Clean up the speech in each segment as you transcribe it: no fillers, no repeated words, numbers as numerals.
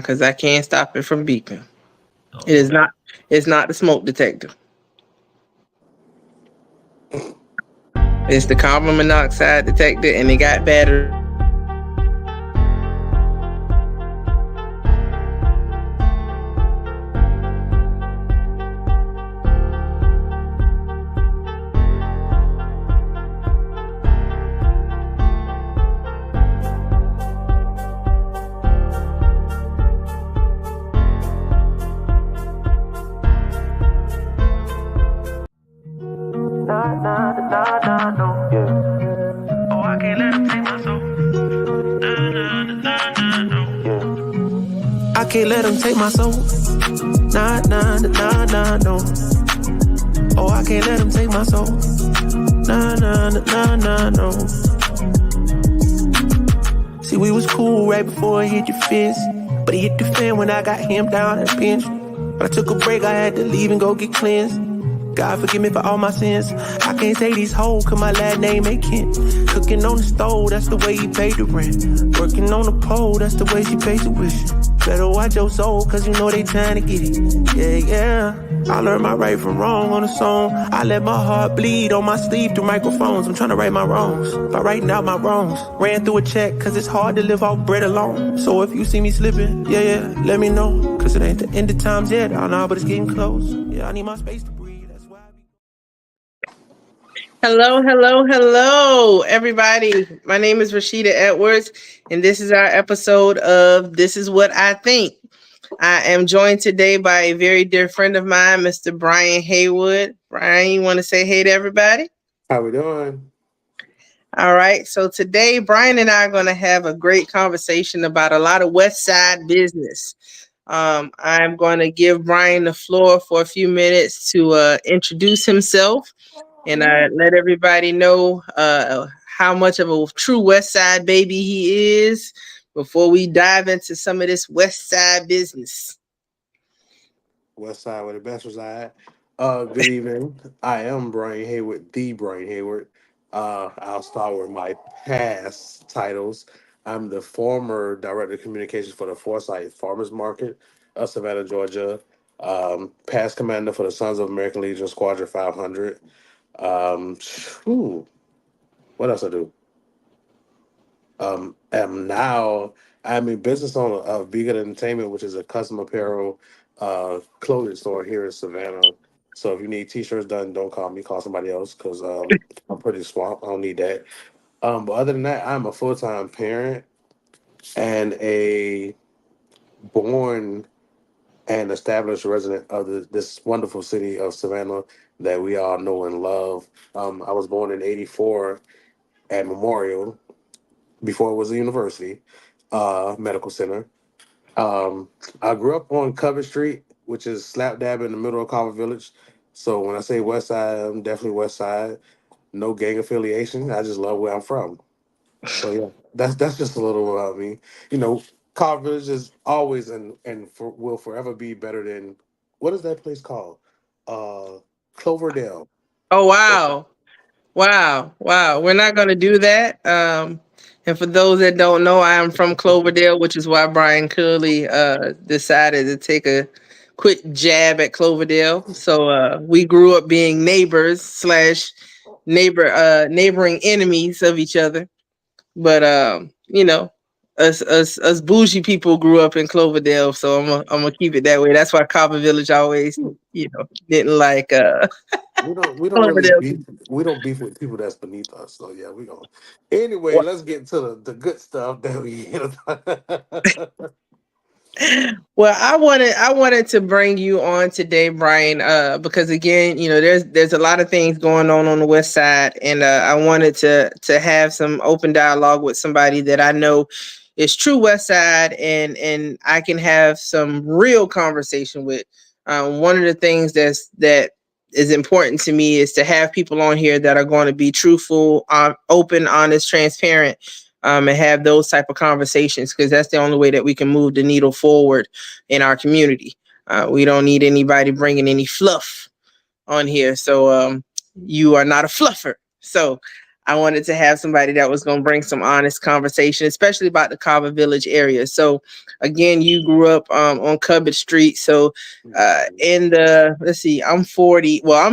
because I can't stop it from beeping. It is Okay. not. It's not the smoke detector. It's the carbon monoxide detector, and it got batteries in it. So every time I turn it on, it beeps. Nah, nah, nah, nah, no. Yeah. Oh, I can't let him take my soul. Nah, nah, nah, nah, no. Yeah. I can't let him take my soul. Nah, nah, nah, nah, no. Oh, I can't let him take my soul. Nah, nah, nah, nah, no. See, we was cool right before it hit your fist. But it hit the fan when I got him down at the bench. But I took a break, I had to leave and go get cleansed. God forgive me for all my sins. I can't say these hoes, cause my last name ain't Kent. Cooking on the stove, that's the way he paid the rent. Working on the pole, that's the way she pays tuition. Better watch your soul, cause you know they trying to get it. Yeah, yeah. I learned my right from wrong on a song. I let my heart bleed on my sleeve through microphones. I'm trying to right my wrongs by writing out my wrongs. Ran through a check, cause it's hard to live off bread alone. So if you see me slipping, yeah, yeah, let me know. Cause it ain't the end of times yet. I know, but it's getting close. Yeah, I need my space to breathe. That's why I be. Hello, hello, hello, everybody. My name is Rashida Edwards, and this is our episode of This Is What I Think. I am joined today by a very dear friend of mine, Mr. Brian Haywood. Brian, you want to say hey to everybody? How we doing? All right. So today, Brian and I are going to have a great conversation about a lot of West Side business. I'm going to give Brian the floor for a few minutes to introduce himself and let everybody know how much of a true West Side baby he is before we dive into some of this West Side business. West Side where the best reside. Good evening. I am Brian Hayward, the Brian Hayward. I'll start with my past titles. I'm the former director of communications for the Forsyth Farmers Market of Savannah, Georgia. Past commander for the Sons of American Legion Squadron 500. Whew, what else I do? Am now I'm a business owner of Vegan Entertainment, which is a custom apparel clothing store here in Savannah. So if you need t-shirts done, don't call me, call somebody else because I'm pretty swamped. I don't need that. But other than that, I'm a full-time parent and a born and established resident of this wonderful city of Savannah that we all know and love. I was born in '84 at Memorial before it was a university medical center. Um, I grew up on Covert Street, which is slap dab in the middle of Carver Village. So when I say West Side, I'm definitely West Side. No gang affiliation. I just love where I'm from. So yeah, that's just a little about me. You know, Carver Village is always will forever be better than what is that place called? Uh, Cloverdale. Oh, wow. Wow, wow. We're not going to do that. And for those that don't know, I am from Cloverdale, which is why Brian clearly decided to take a quick jab at Cloverdale. So we grew up being neighbors slash neighboring enemies of each other. But us bougie people grew up in Cloverdale, so I'm gonna keep it that way. That's why Copper Village always didn't like We don't really Cloverdale. beef. We don't beef with people that's beneath us. So yeah, we go. Anyway, let's get to the good stuff that we Well, I wanted to bring you on today, Brian, because again, there's a lot of things going on the West Side, and I wanted to have some open dialogue with somebody that I know is true West Side, and I can have some real conversation with. One of the things that is important to me is to have people on here that are going to be truthful, open, honest, transparent, and have those type of conversations because that's the only way that we can move the needle forward in our community. We don't need anybody bringing any fluff on here. So you are not a fluffer. So I wanted to have somebody that was going to bring some honest conversation, especially about the Carver Village area. So, again, you grew up on Cubbett Street. So, in the let's see, I'm 40. Well,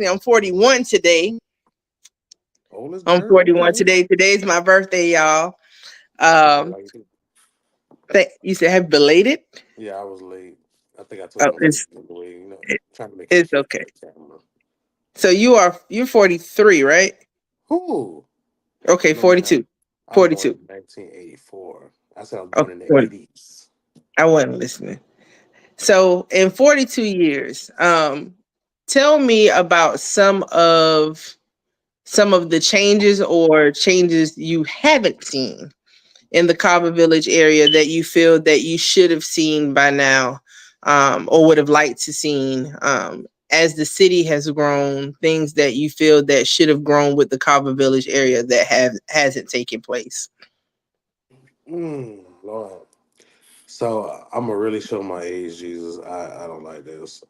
I'm 41 today. Old as I'm dirt. 41 Okay. today. Today's my birthday, y'all. Happy birthday. Um, you said have belated. Yeah, I was late. I think I took Oh, my Facebook away. You know, trying to make it it's cute okay. for the camera. So you're 43, right? Who? Okay, No, ma'am. 42. I was born 42. in 1984. I said I was born Okay, in the 40. 80s. I wasn't listening. So in 42 years, tell me about some of the changes or changes you haven't seen in the Carver Village area that you feel that you should have seen by now, or would have liked to seen, as the city has grown, things that you feel that should have grown with the Carver Village area that have hasn't taken place. Lord. So I'm gonna really show my age, Jesus. I don't like this.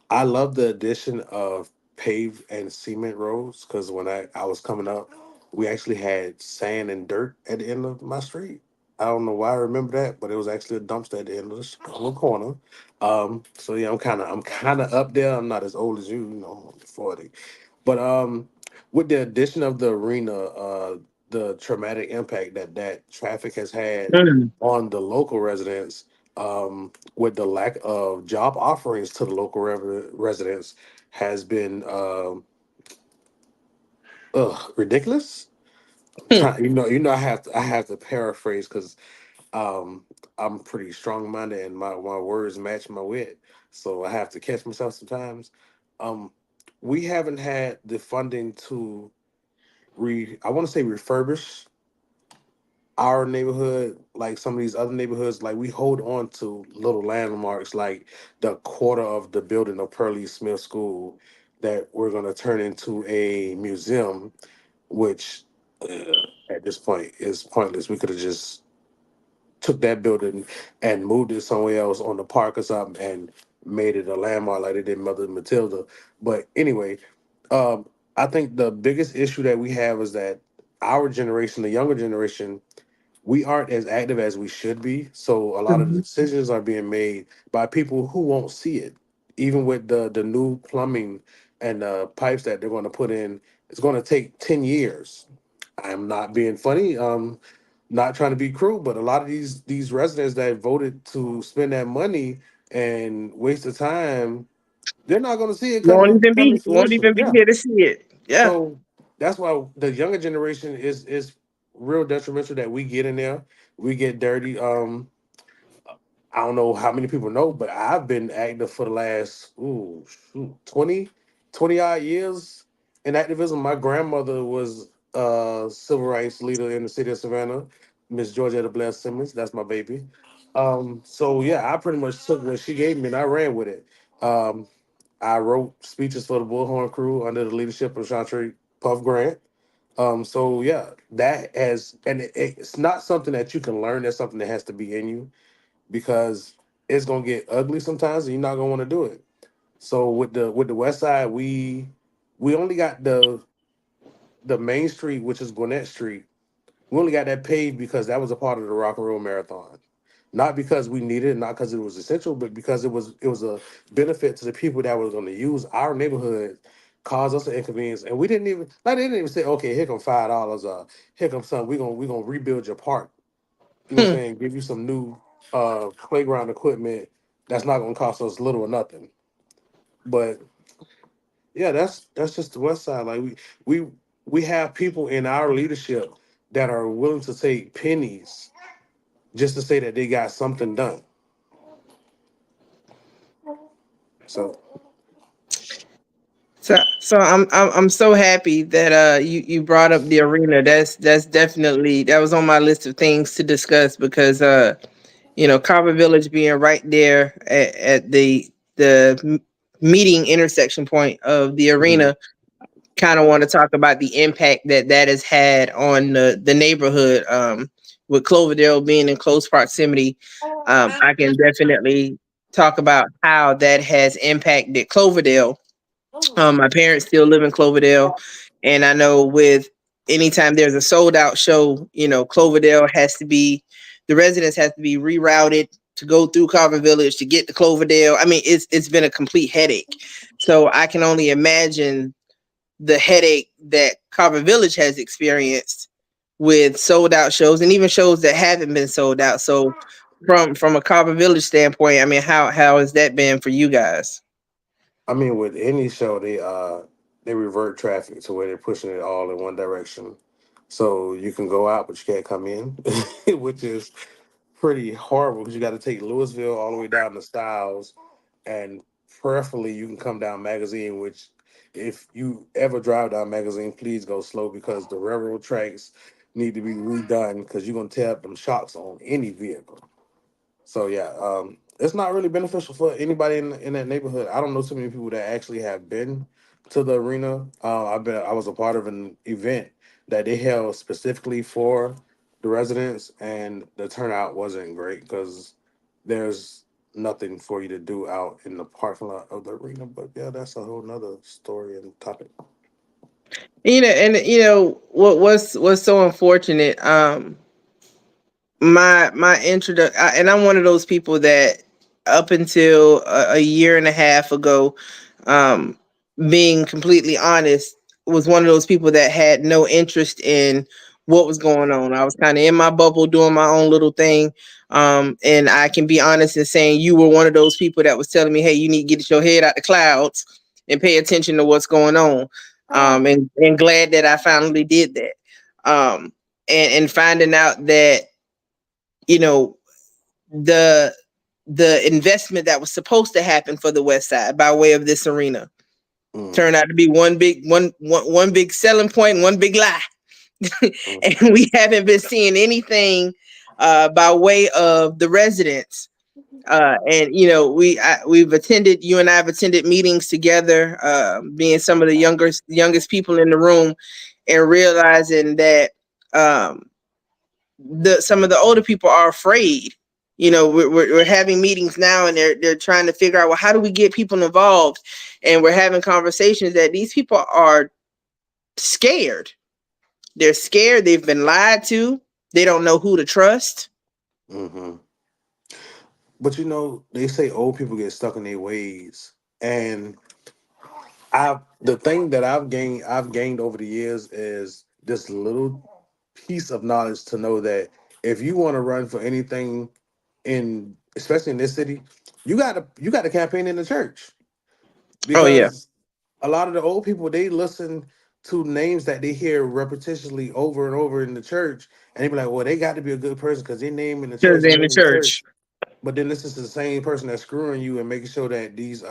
I love the addition of paved and cement roads because when I was coming up, we actually had sand and dirt at the end of my street. I don't know why I remember that, but it was actually a dumpster at the end of the corner. So yeah, I'm kind of up there. I'm not as old as you, you know, I'm 40. But with the addition of the arena, the traumatic impact that that traffic has had Mm. on the local residents, with the lack of job offerings to the local residents, has been ridiculous. I'm Hmm. trying, I have to paraphrase because um, I'm pretty strong minded and my words match my wit, so I have to catch myself sometimes. Um, we haven't had the funding to I want to say refurbish our neighborhood like some of these other neighborhoods. Like we hold on to little landmarks like the quarter of the building of Pearlie Smith School that we're going to turn into a museum, which at this point is pointless. We could have just took that building and moved it somewhere else on the park or something and made it a landmark like they did Mother Matilda. But anyway, um, I think the biggest issue that we have is that our generation, the younger generation, we aren't as active as we should be. So a lot of the Mhm. decisions are being made by people who won't see it. Even with the new plumbing and pipes that they're going to put in, it's going to take 10 years. I'm not being funny. Not trying to be cruel, but a lot of these residents that voted to spend that money and waste the time, they're not going to see it come to Won't fruition. even be Yeah. here to see it. Yeah. So that's why the younger generation is real detrimental that we get in there. We get dirty. I don't know how many people know, but I've been active for the last 20 odd years in activism. My grandmother was a civil rights leader in the city of Savannah, Miss Georgetta Blair Simmons. That's my baby. So yeah, I pretty much took what she gave me and I ran with it. Um, I wrote speeches for the Bullhorn Crew under the leadership of Chantre Puff Grant. So yeah, that has, and it's not something that you can learn. That's something that has to be in you because it's gonna get ugly sometimes, and you're not gonna want to do it. So with the West Side, we only got the main street, which is Gwinnett Street. We only got that paved because that was a part of the Rock and Roll Marathon. Not because we needed it, not because it was essential, but because it was a benefit to the people that was going to use our neighborhood, cause us an inconvenience, and we didn't even like they didn't even say, okay, here come $5, here comes something. We gonna rebuild your park. You know what I'm Hmm. saying? Give you some new playground equipment that's not gonna cost us little or nothing. But yeah, that's just the West Side. Like we we have people in our leadership that are willing to take pennies just to say that they got something done. So So I'm so happy that you brought up the arena. That's definitely that was on my list of things to discuss because Carver Village being right there at the meeting intersection point of the mhm. arena. Kind of want to talk about the impact that that has had on the neighborhood. With Cloverdale being in close proximity, I can definitely talk about how that has impacted Cloverdale. My parents still live in Cloverdale, And I know with anytime there's a sold out show, you know, Cloverdale has to be, the residents have to be rerouted to go through Carver Village to get to Cloverdale. I mean, it's been a complete headache. So I can only imagine the headache that Carver Village has experienced with sold out shows and even shows that haven't been sold out. So from a Carver Village standpoint, I mean, how has that been for you guys? I mean, with any show, they revert traffic to where they're pushing it all in one direction. So you can go out, but you can't come in, which is pretty horrible because you got to take Louisville all the way down to Styles, and preferably you can come down Magazine. Which, if you ever drive down Magazine, please go slow because the railroad tracks need to be redone because you're gonna tear up them shocks on any vehicle. So yeah, it's not really beneficial for anybody in that neighborhood. I don't know too many people that actually have been to the arena. I was a part of an event that they held specifically for the residents, and the turnout wasn't great because there's nothing for you to do out in the parking lot of the arena. But yeah, that's a whole nother story and topic. You know, and you know what's so unfortunate. My introduction, and I'm one of those people that up until a year and a half ago, um, being completely honest, was one of those people that had no interest in what was going on. I was kind of in my bubble doing my own little thing. And I can be honest in saying you were one of those people that was telling me, hey, you need to get your head out the clouds and pay attention to what's going on. And glad that I finally did that. And finding out that, you know, the the investment that was supposed to happen for the West Side by way of this arena Mm, turned out to be one big selling point, one big lie. mm, And we haven't been seeing anything by way of the residents. And you know, we've attended. You and I have attended meetings together, being some of the youngest people in the room, and realizing that um, the some of the older people are afraid. You know, we're having meetings now, and they're trying to figure out, well, how do we get people involved? And we're having conversations that these people are scared. They're scared. They've been lied to. They don't know who to trust. hmm But you know, they say old people get stuck in their ways, and the thing that I've gained over the years is this little piece of knowledge to know that if you want to run for anything in especially in this city, you got to campaign in the church Oh yeah, because a lot of the old people they listen to names that they hear repetitiously over and over in the church, and they be like, well, they got to be a good person because their name in the because church, they're their in the name in the church. church. But then this is the same person that's screwing you and making sure that these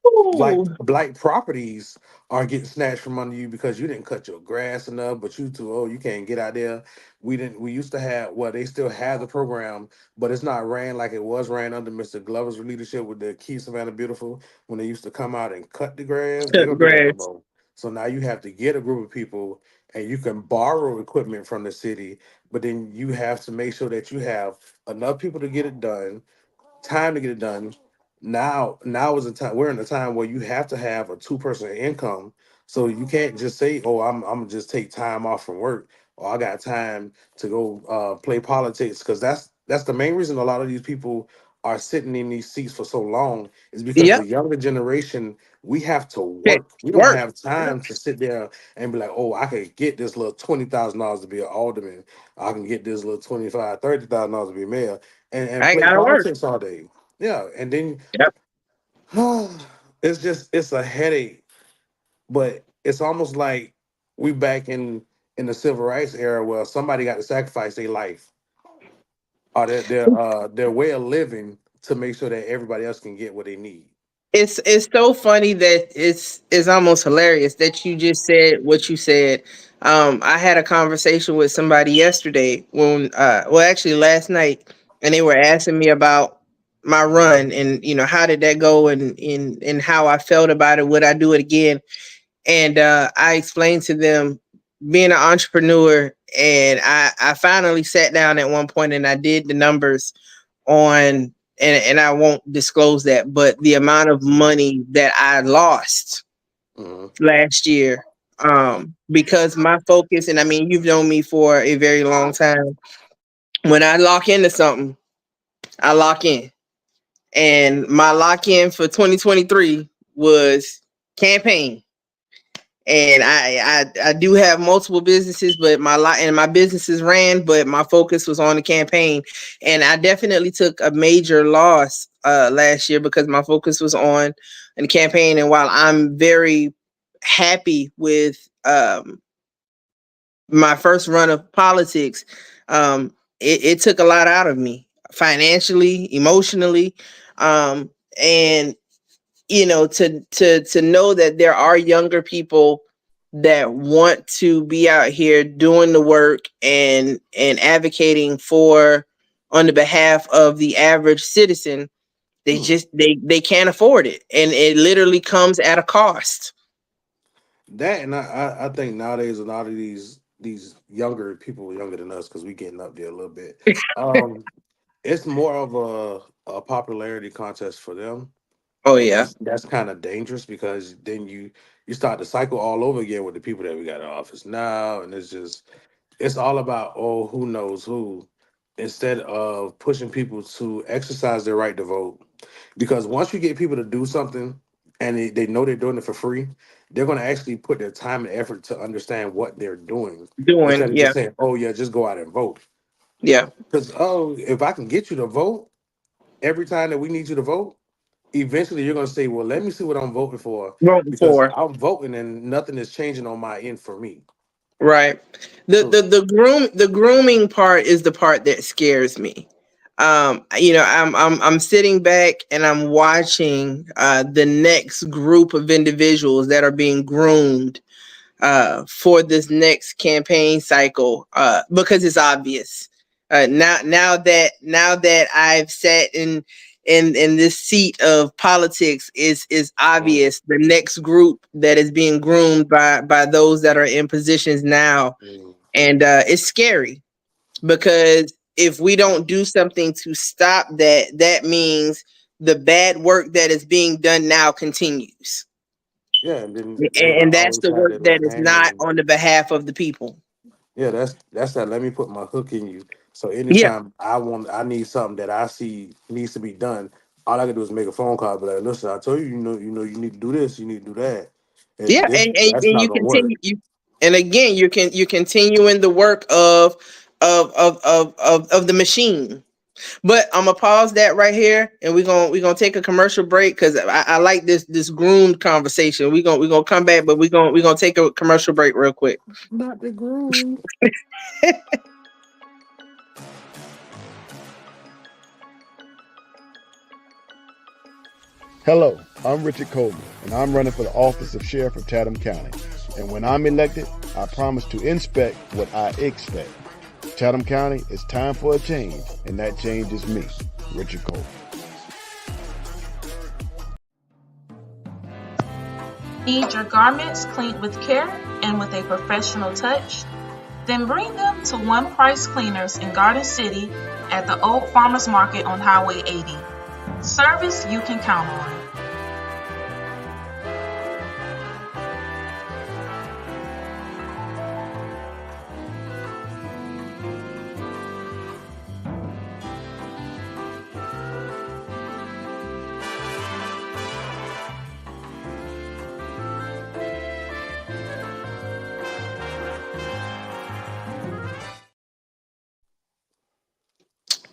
Ooh, blight properties are getting snatched from under you because you didn't cut your grass enough, but you too old, you can't get out there. We used to have, well, they still have the program, but it's not ran like it was ran under Mr. Glover's leadership with the Keep Savannah Beautiful when they used to come out and cut the grass. They cut the don't do that no grass. more. So now you have to get a group of people and you can borrow equipment from the city, but then you have to make sure that you have enough people to get it done, time to get it done. Now is the time. We're in a time where you have to have a two-person income, so you can't just say, "Oh, I'm gonna just take time off from work, or I got time to go play politics," because that's the main reason a lot of these people are sitting in these seats for so long is because Yep. the younger generation we have to Okay. work. We don't Work. have time to sit there and be like, "Oh, I could get this little $20,000 to be an alderman. I can get this little 25, $30,000 to be mayor." And I play gotta work. politics all day. Yeah, and then Yep. it's a headache, but it's almost like we back in the civil rights era where somebody got to sacrifice their life or their way of living to make sure that everybody else can get what they need. It's so funny that it's almost hilarious that you just said what you said. I had a conversation with somebody yesterday when well actually last night, and they were asking me about my run and you know how did that go and how I felt about it, would I do it again? And I explained to them being an entrepreneur, and I finally sat down at one point and I did the numbers on, and I won't disclose that, but the amount of money that I lost Hmm last year Because my focus, and I mean, you've known me for a very long time. When I lock into something, I lock in. And my lock in for 2023 was campaign. And I do have multiple businesses, but my businesses ran, but my focus was on the campaign. And I definitely took a major loss last year because my focus was on the campaign. And while I'm very happy with my first run of politics, it took a lot out of me financially, emotionally, and to know that there are younger people that want to be out here doing the work and advocating for on the behalf of the average citizen. They Hmm. just they can't afford it, and it literally comes at a cost. That and I think nowadays a lot of these younger people, younger than us, because we getting up there a little bit. Um, it's more of a popularity contest for them, Oh and yeah, that's kind of dangerous because then you start the cycle all over again with the people that we got in office now, and it's all about, oh, who knows who, instead of pushing people to exercise their right to vote. Because once you get people to do something and they know they're doing it for free, they're going to actually put their time and effort to understand what they're doing doing instead of yeah, just saying, oh yeah, just go out and vote. yeah, Because, oh, if I can get you to vote every time that we need you to vote, eventually you're going to say, well, let me see what I'm voting for, wrong because before. I'm voting and nothing is changing on my end for me. Right. So The grooming part is the part that scares me. I'm sitting back and I'm watching the next group of individuals that are being groomed for this next campaign cycle because it's obvious. Now that I've sat in this seat of politics, is mm, obvious the next group that is being groomed by those that are in positions now, mm, and it's scary because if we don't do something to stop that, that means the bad work that is being done now continues, yeah, and then they're and gonna that's always the have work their that little is hand not in. on the behalf of the people. Yeah, that's that. Let me put my hook in you. So Yeah, anytime I need something that I see needs to be done, all I can do is make a phone call. But like, listen, I told you, you need to do this, you need to do that, and yeah, this that's and not you gonna work. continue you, and again you're continuing the work of the machine. But I'm gonna pause that right here, and we're gonna take a commercial break because I like this groomed conversation. We're gonna come back, but we're gonna take a commercial break real quick. Not the groove. Hello, I'm Richard Coleman, and I'm running for the office of Sheriff of Chatham County. And when I'm elected, I promise to inspect what I expect. Chatham County, it's time for a change, and that change is me, Richard Coleman. Need your garments cleaned with care and with a professional touch? Then bring them to One Price Cleaners in Garden City at the Old Farmers Market on Highway 80. Service you can count on.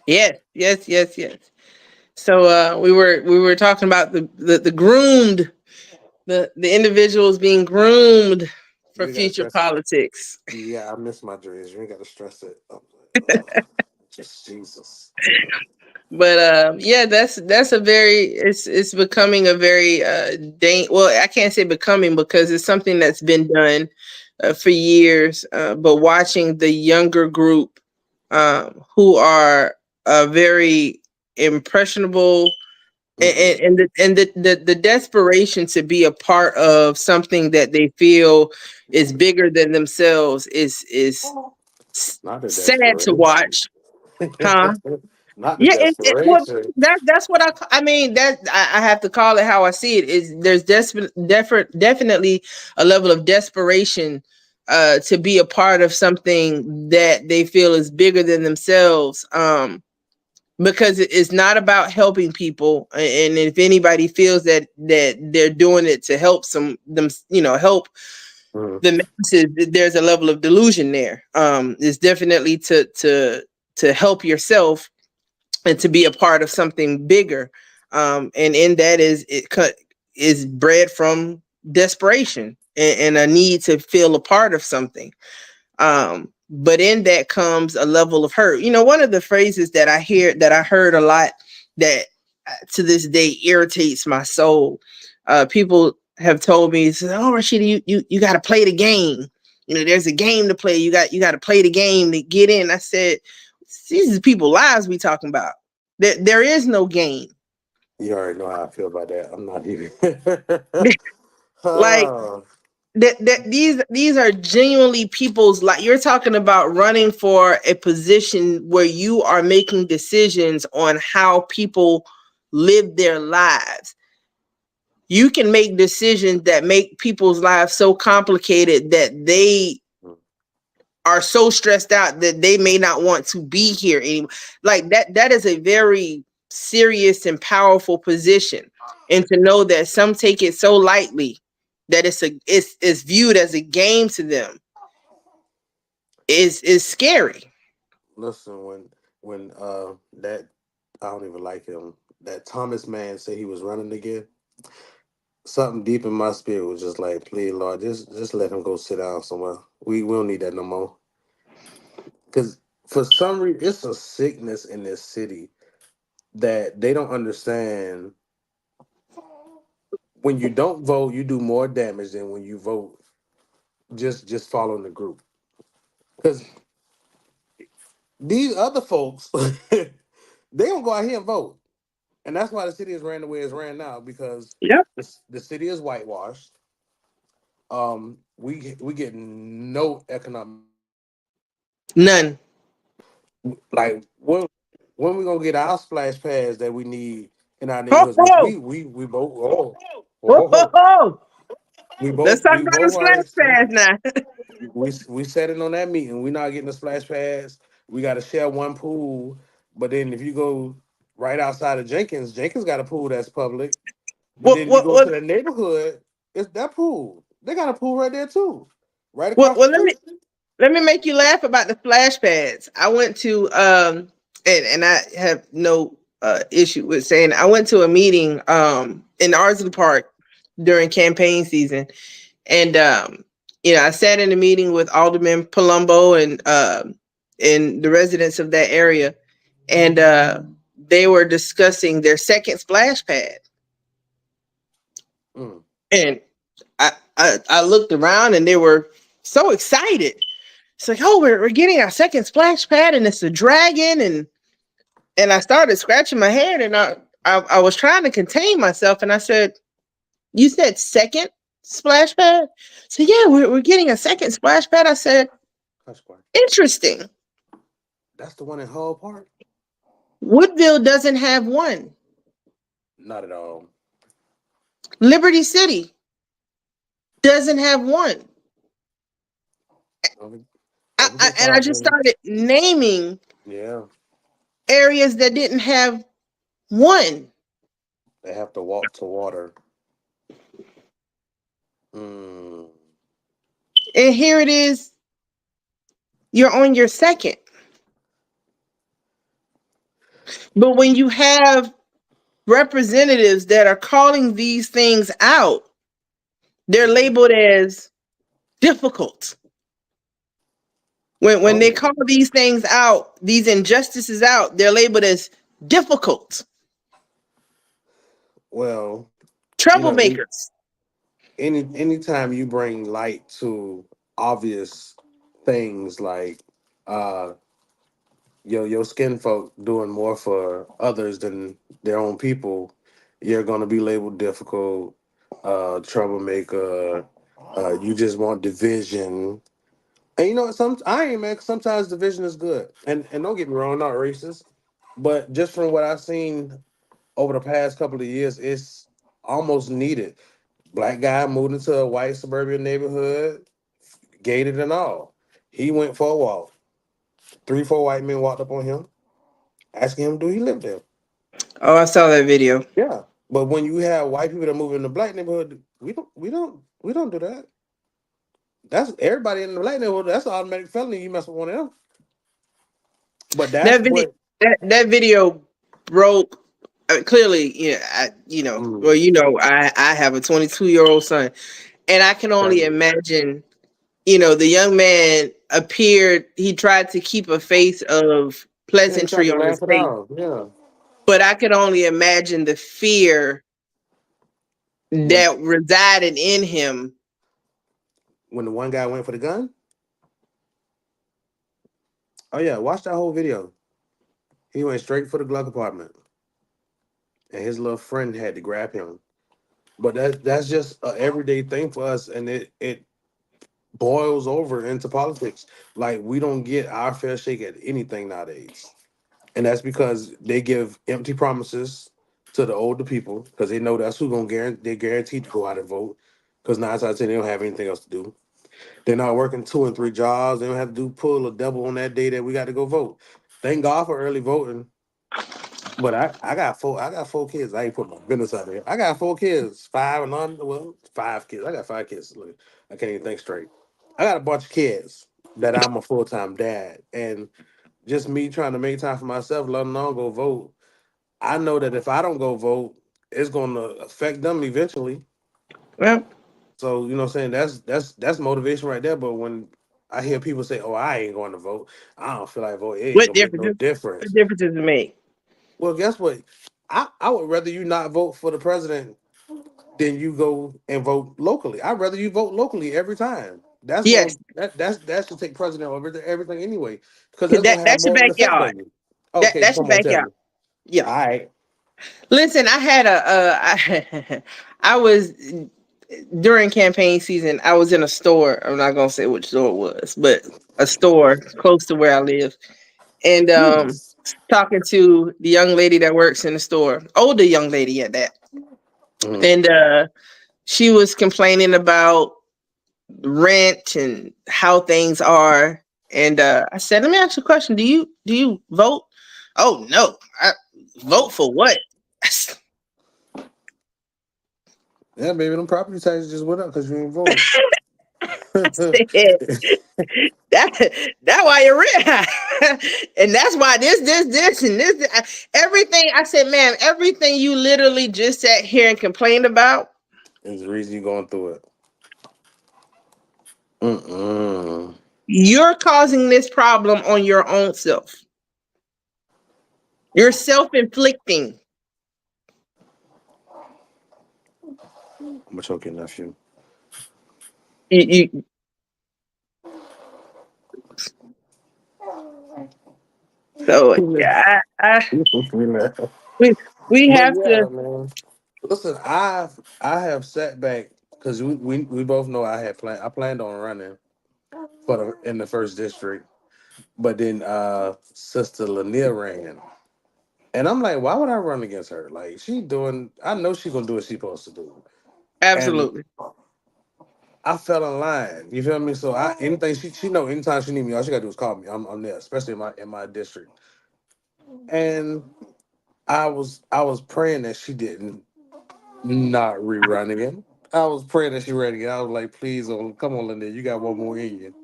Yes, yes, yes, yes. So we were talking about the groomed, the individuals being groomed You for ain't gotta future stress it. politics. Yeah, I miss my dreams. You ain't gotta stress it. I'm like, oh, just Jesus. But yeah, that's a very it's becoming a very well, I can't say becoming because it's something that's been done for years. But watching the younger group who are very impressionable, Hmm. and the desperation to be a part of something that they feel is bigger than themselves is Not the sad to desperation. watch, huh? not the Yeah, well, desperation. that's what I mean. That I have to call it how I see it. Is there's definitely a level of desperation to be a part of something that they feel is bigger than themselves. Because it's not about helping people, and if anybody feels that they're doing it to help them, help Mhm. the masses, there's a level of delusion there. It's definitely to help yourself and to be a part of something bigger. And in that is bred from desperation and a need to feel a part of something. But in that comes a level of hurt. One of the phrases that I heard a lot that to this day irritates my soul. People have told me, "Oh, Rashida, you got to play the game. There's a game to play. You got to play the game to get in." I said, "These are people's lives we talking about. There is no game. You already know how I feel about that. I'm not even. Like Oh, these are genuinely people's, like, you're talking about running for a position where you are making decisions on how people live their lives. You can make decisions that make people's lives so complicated that they are so stressed out that they may not want to be here anymore. Like that is a very serious and powerful position. And to know that some take it so lightly that it's viewed as a game to them is scary. listen, when that I don't even like him. That Thomas man said he was running again. Something deep in my spirit was just like, please, Lord, just let him go sit down somewhere. We don't need that no more. Because for some reason, it's a sickness in this city that they don't understand. When you don't vote, you do more damage than when you vote. Just following the group. Because these other folks, they don't go out here and vote, and that's why the city is ran the way it's ran now. Because Yep. the city is whitewashed. We get no economic None. like when we gonna get our splash pads that we need in our Ho, neighborhoods, which ho, we both ho, ho, ho. Let's talk we about the both splash already pads now. we said it on that meeting. We're not getting the splash pads. We got to share one pool, but then if you go right outside of Jenkins got a pool that's public. But what then you what go to what the neighborhood, it's that pool. They got a pool right there too, right what, across the what street. let me make you laugh about the splash pads. I went to and I have no issue with saying I went to a meeting in Ardsley Park during campaign season, and I sat in a meeting with Alderman Palumbo and the residents of that area, and they were discussing their second splash pad, Mm. and I looked around and they were so excited. It's like, oh, we're getting our second splash pad, and it's a dragon, and I started scratching my head, and I was trying to contain myself, and I said, "You said second splash pad?" So yeah, we're getting a second splash pad. I said, Hush, quiet. "Interesting. That's the one in Hull Park. Woodville doesn't have one. Not at all. Liberty City doesn't have one." Don't, don't forget And I just Providence. started naming Yeah, areas that didn't have one. they have to walk to water. Mm. And here it is, you're on your second. But when you have representatives that are calling these things out, they're Mhm. labeled as difficult. When they Oh call these things out, these injustices out, they're labeled as difficult, well, any troublemakers. anytime you bring light to obvious things like uh your skin folk doing more for others than their own people, you're gonna be labeled difficult, troublemaker. You just want division, and some I ain't man. Sometimes division is good, and don't get me wrong, I'm not racist. But just from what I've seen over the past couple of years, it's almost needed. Black guy moved into a white suburban neighborhood, gated and all. He went for a walk. Three, four white men walked up on him, asking him, "Do he live there?" Oh, I saw that video. Yeah. But when you have white people that move in the black neighborhood, we don't do that. That's everybody in the black neighborhood. That's an automatic felony. You mess with one of them. But that's That video, what. that video broke. Clearly, yeah, well, Mm, I have a 22-year-old son, and I can only family. imagine. The young man appeared. He tried to keep a face of Yeah, he tried pleasantry to on his laugh it face, out. Yeah. but I can only imagine the fear When that resided in him. when the one guy went for the gun. Oh yeah, watch that whole video. He went straight for the glove compartment, and his little friend had to grab him. But that's just an everyday thing for us, and it boils over into politics. Like we don't get our fair shake at anything nowadays, and that's because they give empty promises to the older people because they know that's who gonna guarantee they guaranteed to go out and vote. Because 9 times out of 10 they don't have anything else to do. They're not working two and three jobs. They don't have to do pull a double on that day that we got to go vote. Thank God for early voting. But I got four kids. I ain't put my business out there. I got four kids, five and on. Well, five kids. I got five kids. Look, I can't even think straight. I got a bunch of kids that I'm a full time dad, and just me trying to make time for myself, let alone go vote. I know that if I don't go vote, it's going to affect them eventually. Well, So you know, what I'm saying that's motivation right there. But when I hear people say, "Oh, I ain't going to vote," I don't feel like vote. It ain't what gonna make no difference? What difference. difference does it make? Well, guess what? I would rather you not vote for the president than you go and vote locally. I'd rather you vote locally every time. That's Yes, going that should take president over everything anyway, because 'cause that's gonna have that's your more of an effect backyard. on you. That Okay, that's your come on, tell backyard. me. Yeah. All right. Listen, I had I was during campaign season. I was in a store. I'm not gonna say which store it was, but a store close to where I live, and Yes. talking to the young lady that works in the store, older young lady at that, Mhm. and she was complaining about rent and how things are. And I said, "Let me ask you a question. Do you vote?" "Oh no, I vote for what?" Yeah, baby, them property taxes just went up because you didn't vote. I said, that why you're rent, and that's why this and this everything. I said, "Ma'am, everything you literally just sat here and complained about, Is the reason you going through it. Mm-mm. you're causing this problem on your own self. You're self-inflicting." I'm gonna choke your nephew. You, so yeah, Relax. we we But have to. yeah, man. Listen, I have sat back because we both know I planned on running for the in the first district, but then Sister Lanier ran. And I'm like, why would I run against her? Like I know she gonna do what she supposed to do. And Absolutely. I fell in line. You feel me? So anything she know anytime she need me, all she gotta do is call me. I'm there, especially in my district. And I was praying that she didn't not rerun again. I was praying that she ran again. I was like, please, oh, come on, Linda, you got one more in you.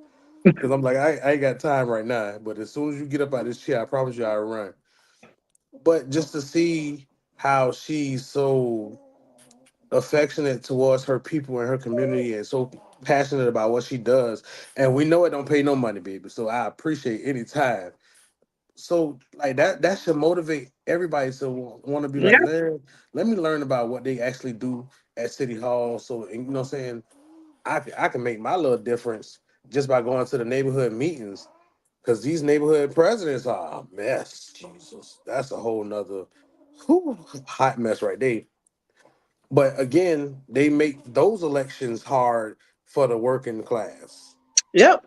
Because I'm like, I ain't got time right now. But as soon as you get up out of this chair, I promise you I'll run. But just to see how she's so affectionate towards her people and her community and so passionate about what she does. And we know it don't pay no money, baby. So I appreciate any time. So like that should motivate everybody to want to be Yeah. like, let me learn about what they actually do at City Hall. So and, you know what I'm saying, I can make my little difference just by going to the neighborhood meetings. Cause these neighborhood presidents are a mess. Jesus. That's a whole nother hot mess right there. But again, they make those elections hard for the working class. Yep.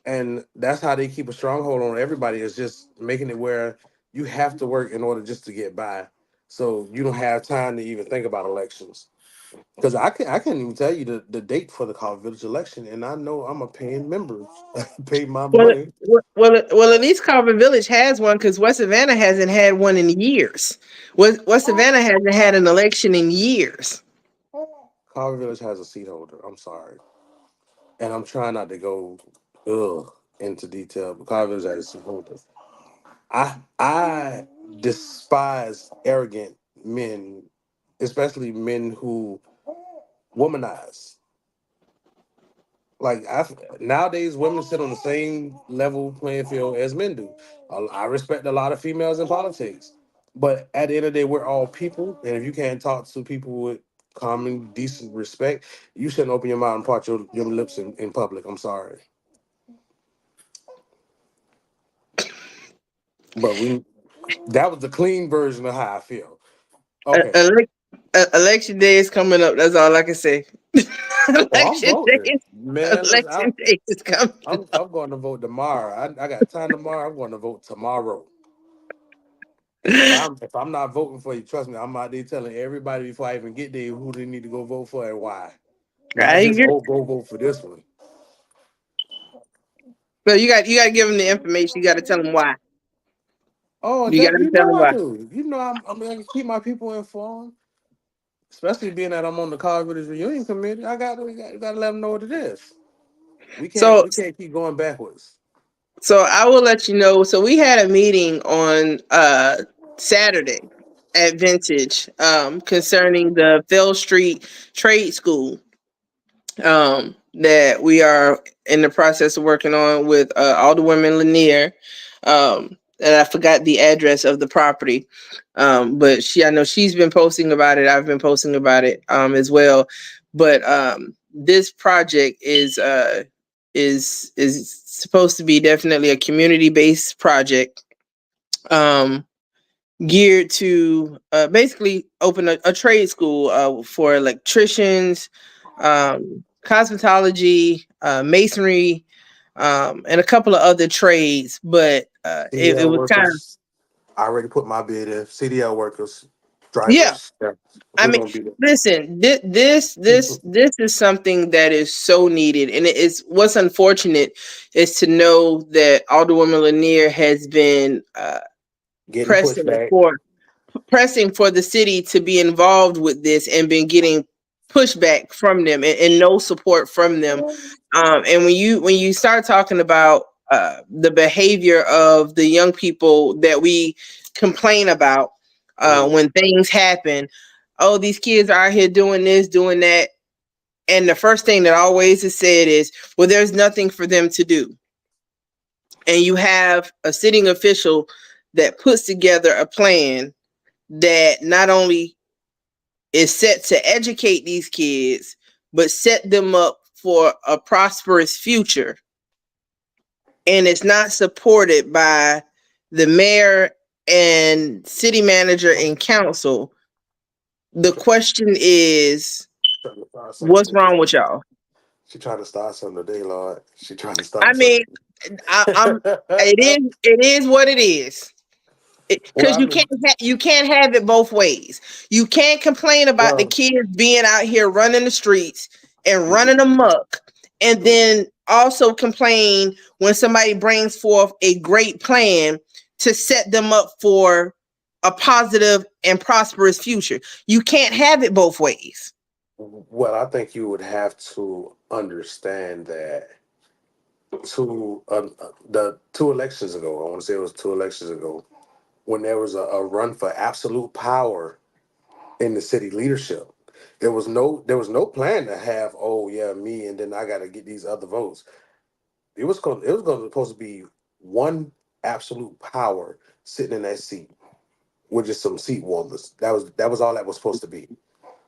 And that's how they keep a stronghold on everybody, is just making it where you have to work in order just to get by. So you don't have time to even think about elections. Because I can't even tell you the date for the College Village election, and I know I'm a paying member, pay my Well, money. well, at least Carver Village has one because West Savannah hasn't had one in years. West Savannah hasn't had an election in years. College Village has a seat holder. I'm sorry, and I'm trying not to go into detail, but College Village has a seat holder. I despise arrogant men, especially men who womanize. Like nowadays, women sit on the same level playing field as men do. I respect a lot of females in politics, but at the end of the day, we're all people, and if you can't talk to people with common, decent respect, you shouldn't open your mouth and part your lips in public. I'm sorry, but we that was the clean version of how I feel. Uh, Okay. elec- Election day is coming up. That's all I can say. Oh, I'm election day voting, is man. Listen, election day is coming I'm going to vote tomorrow. I got time tomorrow. I'm going to vote tomorrow. And up. if I'm not voting for you, trust me, I'm out there telling everybody before I even get there who they need to go vote for and why. Not I just agree. go vote for this one. But you got to give them the information. You got to tell them why. Oh, You got to you tell know them I why. do. You know I'm gonna keep my people informed, especially being that I'm on the College Village Reunion Committee. Got to let them know what it is. So We can't keep going backwards. I will let you know. So we had a meeting on Saturday at Vintage concerning the Fell Street Trade School that we are in the process of working on with Alderwoman Lanier. And I forgot the address of the property. But I know she's been posting about it. I've been posting about it as well. But this project is supposed to be definitely a community based project. Um, Geared to basically open a trade school for electricians, cosmetology, masonry, and a couple of other trades. But it CDL was kind of, workers, I already put my bid in. CDL workers, yeah. drivers, yeah, I we're mean, gonna be listen, this is something that is so needed, and it is what's unfortunate is to know that Alderwoman Lanier has been getting pushed pressing back. for the city to be involved with this and been getting pushback from them and no support from them. And when you start talking about the behavior of the young people that we complain about Mhm. when things happen, oh, these kids are out here doing this, doing that. And the first thing that always is said is, well, there's nothing for them to do. And you have a sitting official that puts together a plan that not only is set to educate these kids, but set them up for a prosperous future. And it's not supported by the mayor and city manager and council. The question is, Trying to start what's something wrong today. with y'all? She trying to start something today, Lord. She trying to I start mean, something. I'm. It is what it is. Well, Because I mean, you can't have it both ways. You can't complain about the well, kids being out here running the streets and mhm, running amok, and mhm. then also complain when somebody brings forth a great plan to set them up for a positive and prosperous future. You can't have it both ways. Well, I think you would have to understand that the 2 elections ago, I want to say it was 2 elections ago, when there was a run for absolute power in the city leadership. There was no plan to have, oh yeah, me and then I gotta get these other votes. It was going to supposed to be one absolute power sitting in that seat with just some seat warmers. That was all that was supposed to be.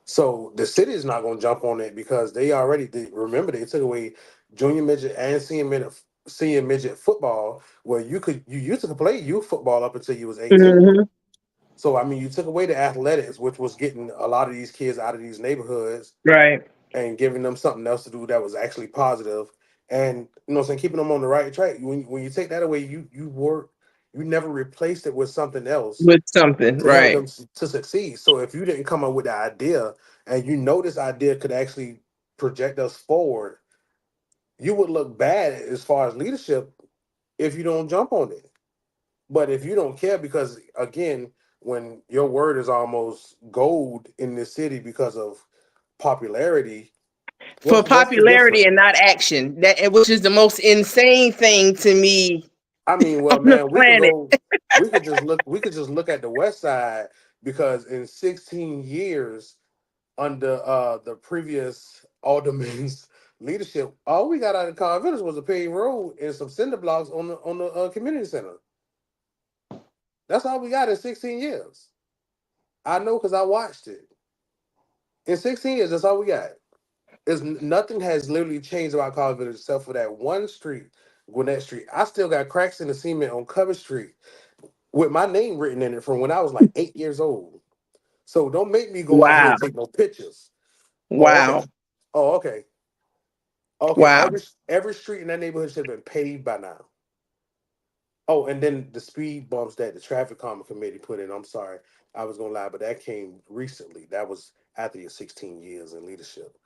So the city is not going to jump on it because remember they took away junior midget and senior midget football where you used to play youth football up until you was 18. Mhm. So I mean you took away the athletics, which was getting a lot of these kids out of these neighborhoods Right. and giving them something else to do that was actually positive, and you know what I'm saying, keeping them on the right track. When you take that away, you work. You never replaced it with something else with something, to help right? them to succeed. So if you didn't come up with the idea and you know this idea could actually project us forward, you would look bad as far as leadership if you don't jump on it. But if you don't care, because again, when your word is almost gold in this city because of popularity, For what's the difference? popularity and not action, that which is the most insane thing to me I mean, on well, the man, planet. we could just look at the West Side, because in 16 years under the previous alderman's leadership, all we got out of Carl Village was a paved road and some cinder blocks on the community center. That's all we got in 16 years. I know because I watched it. In 16 years, that's all we got. Nothing has literally changed about Carl Village except for that one street, Gwinnett Street. I still got cracks in the cement on Cover Street with my name written in it from when I was like 8 years old. So don't make me go out here Wow, and take no pictures. Oh, okay. wow, Oh, okay. Okay. wow. Every street in that neighborhood should have been paved by now. Oh, and then the speed bumps that the traffic calming committee put in. I'm sorry, I was gonna lie, but that came recently. That was after your 16 years in leadership.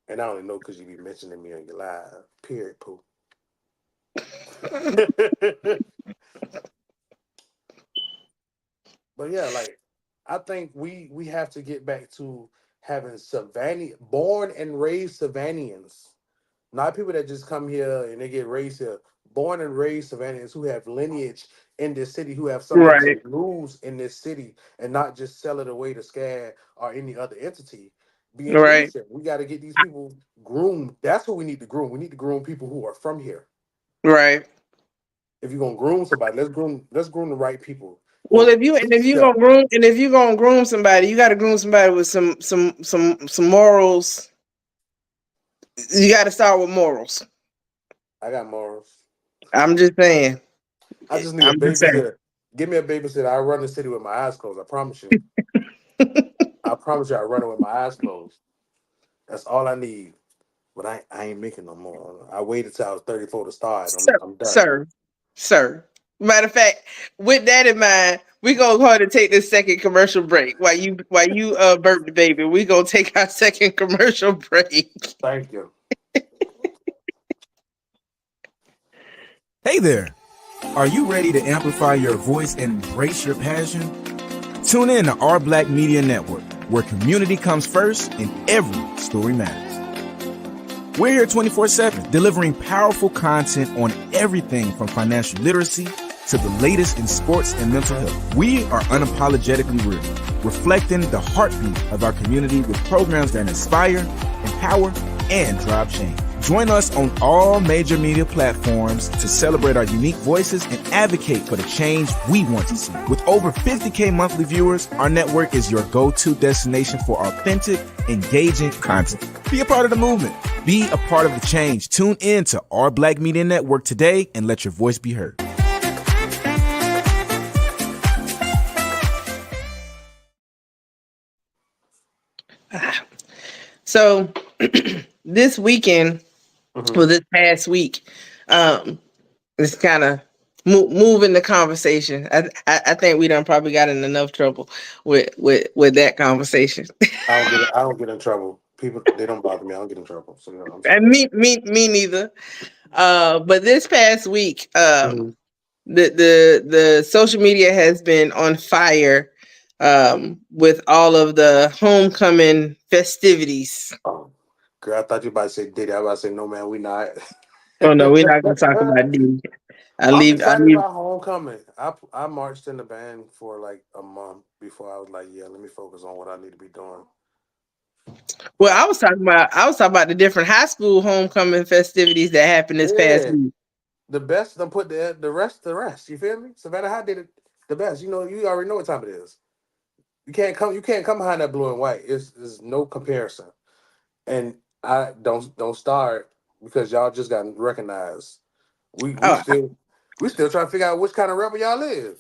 And I only know because you be mentioning me on your live. Period, poo. But yeah, like I think we have to get back to having Savannah born and raised Savannians, not people that just come here and they get raised here. Born and raised Savannians who have lineage in this city, who have something Right, to lose in this city, and not just sell it away to SCAD or any other entity. Be in right, leadership. We got to get these people groomed. That's who we need to groom. We need to groom people who are from here. right. If you're gonna groom somebody, let's groom the right people. Well, Well, if teach you them. gonna groom and if you gonna groom somebody, you got to groom somebody with some morals. You got to start with morals. I got morals. I'm just saying. I just need a I'm just saying. babysitter. Give me a babysitter. I run the city with my eyes closed. I promise you. I promise you, I run it with my eyes closed. That's all I need. But I ain't making no more. I waited till I was 34 to start. Sir, I'm done. sir, sir. Matter of fact, with that in mind, we gonna go ahead and take this second commercial break. While you burp the baby, we gonna take our second commercial break. Thank you. Hey there! Are you ready to amplify your voice and embrace your passion? Tune in to Our Black Media Network, where community comes first and every story matters. We're here 24/7, delivering powerful content on everything from financial literacy to the latest in sports and mental health. We are unapologetically real, reflecting the heartbeat of our community with programs that inspire, empower, and drive change. Join us on all major media platforms to celebrate our unique voices and advocate for the change we want to see. With over 50K monthly viewers, our network is your go-to destination for authentic, engaging content. Be a part of the movement. Be a part of the change. Tune in to Our Black Media Network today and let your voice be heard. So this weekend, Hmm. well, this past week, it's kind of moving the conversation. I think we done probably got in enough trouble with that conversation. I don't get in trouble. People, they don't bother me. I don't get in trouble. So you know, I'm And straight. me neither. But this past week, Hmm. the social media has been on fire with all of the homecoming festivities. Oh, girl, I thought you about to say Diddy. I was about to say no, man. We not. Oh no, we're not gonna talk about D. I'm I excited leave. about homecoming. I marched in the band for like a month before I was like, yeah, let me focus on what I need to be doing. Well, But I was talking about the different high school homecoming festivities that happened this past yeah, week. the best done put the rest to rest. You feel me? Savannah High did it the best. You know, you already know what time it is. You can't come behind that blue and white. It's no comparison. And I don't start because y'all just got recognized. We we Oh, still we still trying to figure out which kind of rebel y'all is.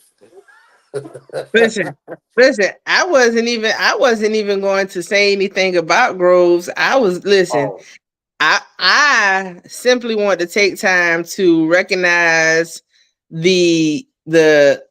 listen, listen. I wasn't even going to say anything about Groves. I was listen. Oh, I simply want to take time to recognize the the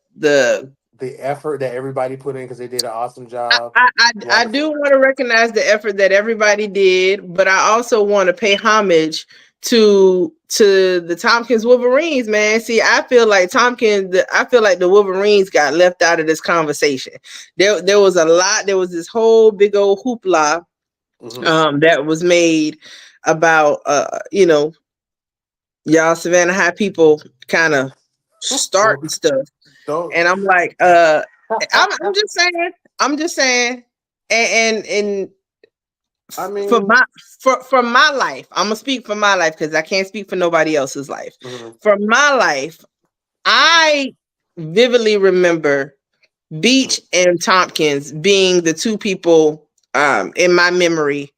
The effort that everybody put in because they did an awesome I, job. I, I I do Wonderful. want to recognize the effort that everybody did, but I also want to pay homage to the Tompkins Wolverines, man. See, I feel like the Wolverines got left out of this conversation. There was a lot, there was this whole big old hoopla Hmm. that was made about y'all Savannah High people kind of starting Don't stuff. don't. And I'm like, I'm just saying, I'm just saying, and I for mean, my for my life, I'm gonna speak for my life because I can't speak for nobody else's life. mhm. For my life, I vividly remember Beach and Tompkins being the two people in my memory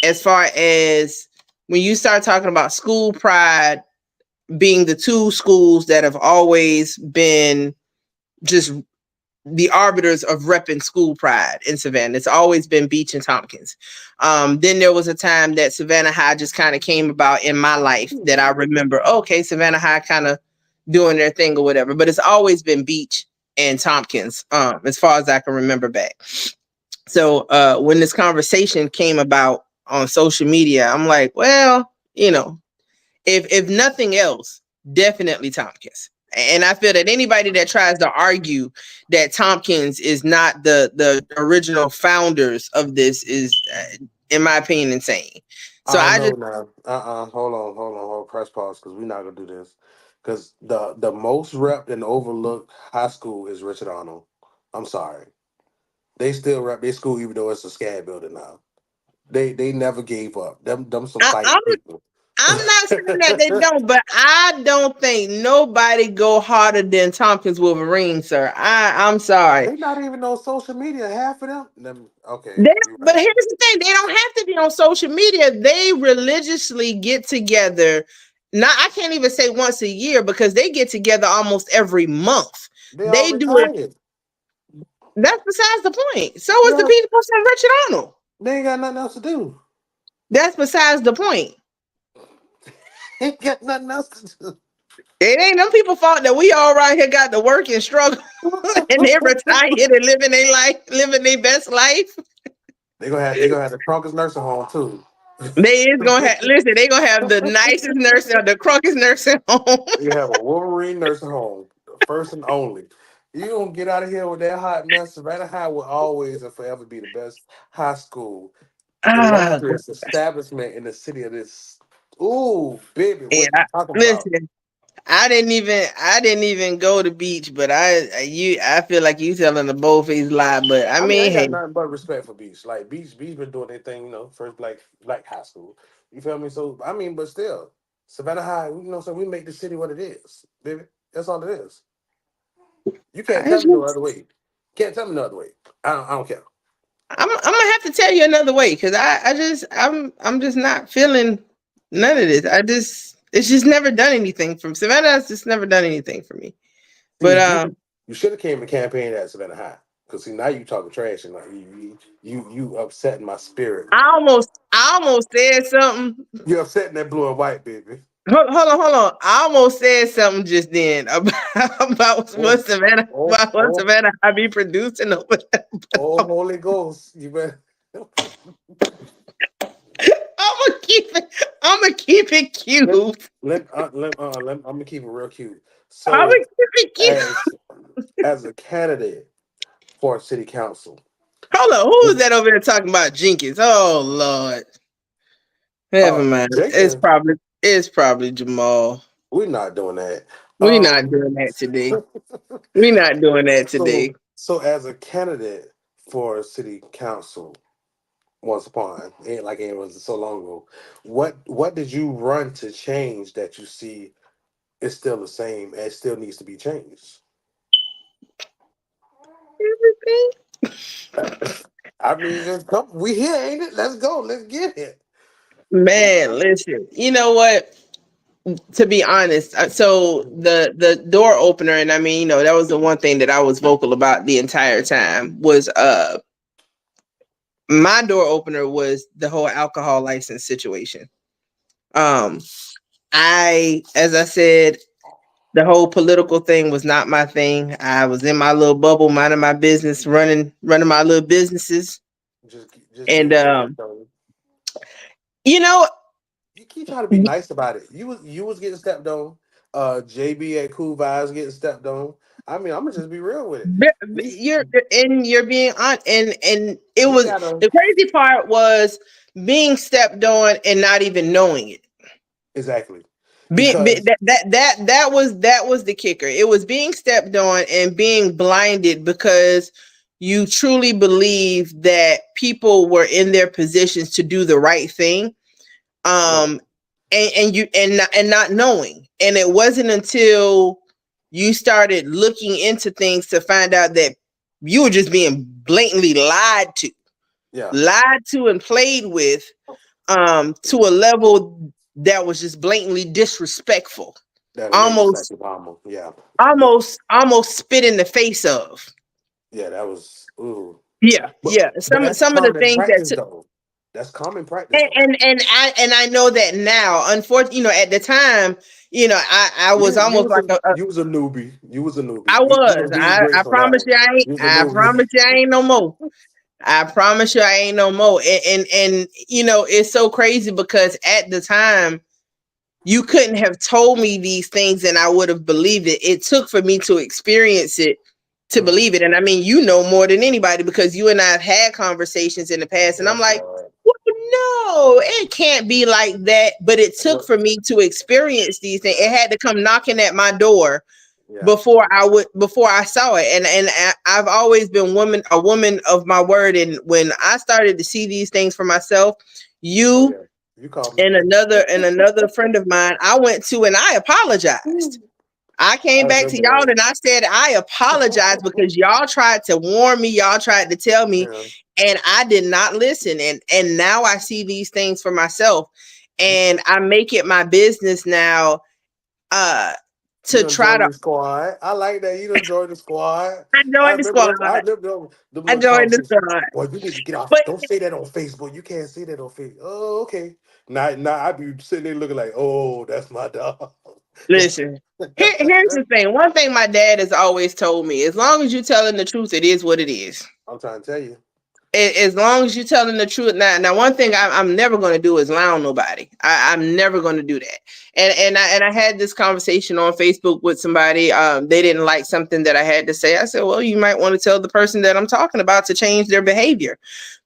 as far as when you start talking about school pride being the two schools that have always been just the arbiters of repping school pride in Savannah. It's always been Beach and Tompkins. Then there was a time that Savannah High just kind of came about in my life that I remember, okay, Savannah High kind of doing their thing or whatever, but it's always been Beach and Tompkins as far as I can remember back. So when this conversation came about on social media, I'm like, well, if nothing else, definitely Tompkins. And I feel that anybody that tries to argue that Tompkins is not the original founders of this is, in my opinion, insane. So I I just know now. Hold on. Press pause because we're not gonna do this. Because the most repped and overlooked high school is Richard Arnold. I'm sorry. They still rep their school even though it's a SCAD building now. They never gave up. Them some I, I'm fighting people. I'm not saying that they don't, but I don't think nobody go harder than Tompkins Wolverine, sir. I'm sorry. They not even on social media. Half of them. Okay, They, you're but right. here's the thing: they don't have to be on social media. They religiously get together. Now I can't even say once a year because they get together almost every month. They all They do it. retired. That's besides the point. So They is the all, people from Richard Arnold. they ain't got nothing else to do. That's besides the point. Ain't got nothing else to It ain't them people fault that we all around here got to work and struggle and they do. retired and living their life, living their best life. They gonna have the Cronkers nursing home too. They is gonna have listen. They gonna have the nicest nursing, the crocus nursing home. You have a Wolverine nursing home, the first and only. You gonna get out of here with that hot mess. Savannah High will always and forever be the best high school, Ah, illustrious establishment in the city of this. Ooh, baby, yeah. what you talking about? Listen, I didn't even go to beach, but I feel like you telling the bold-faced lie. But I I mean, I mean, ain't got hey, nothing but respect for Beach. Like Beach been doing their thing, first black high school. You feel me? So I mean, but still, Savannah High, so we make the city what it is, baby. That's all it is. You can't I tell me no just, other way. Can't tell me no other way. I don't care. I'm gonna have to tell you another way because I'm just not feeling none of this. It's just never done anything from Savannah. It's just never done anything for me. See, But you should have came and campaigned at Savannah High. Cause see now you talking trash and like you upsetting my spirit. I almost said something. You upsetting that blue and white, baby. Hold on. I almost said something just then about Oh, oh, About what oh, Savannah I be producing over there. oh, Holy Ghost, you better. I'm gonna keep it let, cute. I'm gonna keep it real cute. I'm So, gonna keep it cute. as a candidate for city council, Hold on, who is that over there talking about Jenkins? Oh Lord, never mind. Jenkins, It's probably Jamal. we're not doing that. We're not doing that today. We're not doing that today. So as a candidate for city council, once upon, ain't like it was so long ago. What did you run to change that you see is still the same and still needs to be changed? Everything. I mean, just come. We here, ain't it? Let's go. Let's get it. Man, listen. You know what? To be honest, so the door opener, and I mean, that was the one thing that I was vocal about the entire time was my door opener was the whole alcohol license situation. Um, as I said The whole political thing was not my thing. I was in my little bubble, minding my business, running my little businesses. Just And keep doing it, though. you know, You keep trying to be nice about it. You was getting stepped on. JB at Cool Vibes getting stepped on. I mean, I'm gonna just be real with it. These you're being on, and it we was gotta the crazy part was being stepped on and not even knowing it. exactly Be, because that was the kicker. It was being stepped on and being blinded because you truly believe that people were in their positions to do the right thing, yeah, um and not knowing. And it wasn't until you started looking into things to find out that you were just being blatantly yeah, lied to and played with, to a level that was just blatantly disrespectful, that'll make you slap almost your mama. Yeah, yeah, almost spit in the face of. yeah. That was ooh. Yeah, But yeah, but that's some of the common things that practice took. though. That's common practice though. And I know that now. Unfortunately, at the time, I was You almost was like a a you was a newbie. You was a newbie. I We was. gonna give you I grace on that promise one. you I ain't. You was a I newbie. promise you I ain't no more. I promise you I ain't no more. And it's so crazy because at the time you couldn't have told me these things and I would have believed it. It took for me to experience it to Mhm. believe it. And I mean, you know more than anybody because you and I have had conversations in the past, and I'm Yes, like, Lord. well, no, it can't be like that. But it took What? for me to experience these things. It Yeah, had to come knocking at my door yeah. before I saw it. And I've always been a woman of my word. And when I started to see these things for myself, Oh you yeah. You called me. and another friend of mine, I went to and I apologized. I I came back to remember y'all that. and I said I apologize because y'all tried to warn me, y'all tried to tell me, Yeah. and I did not listen. And now I see these things for myself, You and I make it my business now, uh you to done try joined to. the squad. I like that. You done joined the squad. I I joined the remember squad. them. I remember them I little joined the conversations. squad. Boy, you need to get off. But Don't say that on Facebook. You can't say that on Facebook. Oh, okay. Now I be sitting there looking like, oh, that's my dog. That's listen, here's the thing. One thing my dad has always told me: as long as you're telling the truth, it is what it is. I'm trying to tell you. As long as you're telling the truth. Now, one thing I'm never going to do is lie on nobody. I'm never going to do that. And I had this conversation on Facebook with somebody. They didn't like something that I had to say. I said, well, you might want to tell the person that I'm talking about to change their behavior,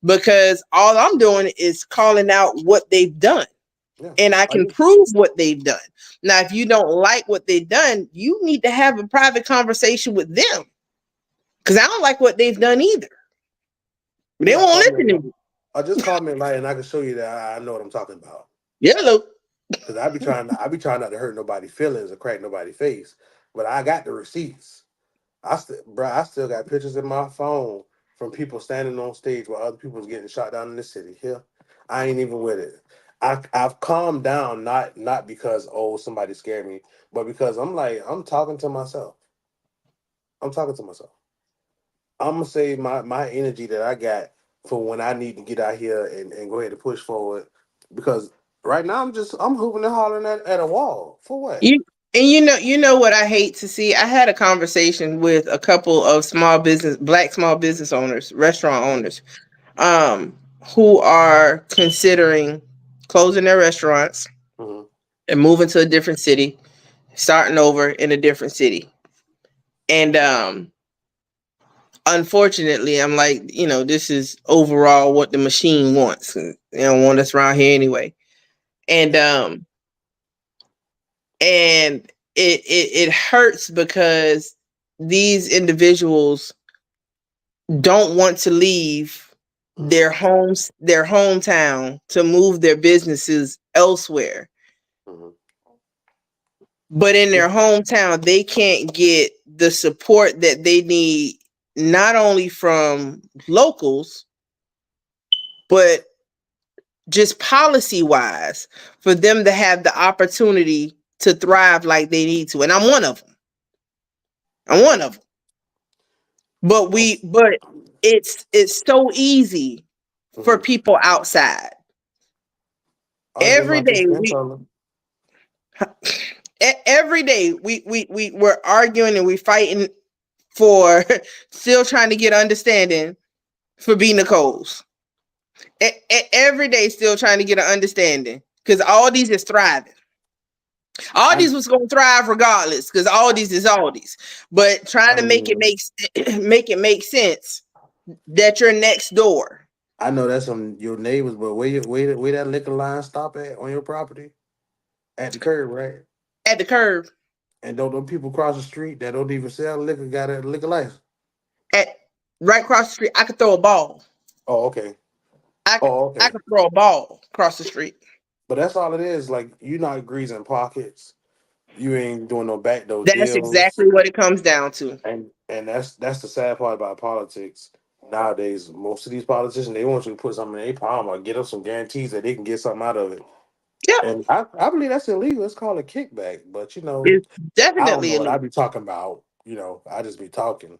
because all I'm doing is calling out what they've done, Yeah. and I Are can you? prove what they've done. Now, if you don't like what they've done, you need to have a private conversation with them, because I don't like what they've done either. You They gotta won't call me. listen to me. Or just call me like, and I can show you that I know what I'm talking about. Yellow. Cause I be trying not to hurt nobody's feelings or crack nobody's face, but I got the receipts. I still got pictures in my phone from people standing on stage while other people was getting shot down in the city. Here, I ain't even with it. I've calmed down, not because oh somebody scared me, but because I'm talking to myself. I'm talking to myself. I'm gonna save my energy that I got for when I need to get out here and go ahead and push forward. Because right now I'm hooping and hollering at a wall. For what? You and you know what I hate to see. I had a conversation with a couple of black small business owners, restaurant owners, um, who are considering closing their restaurants Hmm. and moving to a different city, starting over in a different city. And unfortunately, I'm like, this is overall what the machine wants. They don't want us around here anyway. And Yeah. and it hurts because these individuals don't want to leave Hmm. their hometown to move their businesses elsewhere, Hmm. but in Yeah. their hometown they can't get the support that they need, not only from locals but just policy wise, for them to have the opportunity to thrive like they need to. And I'm one of them. But it's so easy for Hmm. people outside. Oh, you're Every like a day skin color. Every day we're arguing and we fighting for still trying to get understanding for B Nicole's. Every day still trying to get an understanding because all these is thriving. All I these was gonna thrive regardless because all these is all these. But trying I to make it mean, make it make sense that you're next door I know that's some your neighbors, but where that liquor line stop at on your property? At the curb, right? at the curb And don't them people cross the street that don't even sell liquor got a liquor license? at right across the street. I could throw a ball. Oh, okay. I could Oh, I okay. could throw a ball across the street. But that's all it is. Like you're not greasing pockets. You ain't doing no backdoor That's deals. exactly what it comes down to. And that's the sad part about politics nowadays. Most of these politicians they want you to put something in their palm or get them some guarantees that they can get something out of it. Yep, And I believe that's illegal. It's called a kickback. But it's I don't know definitely what I illegal. be talking about. I just be talking.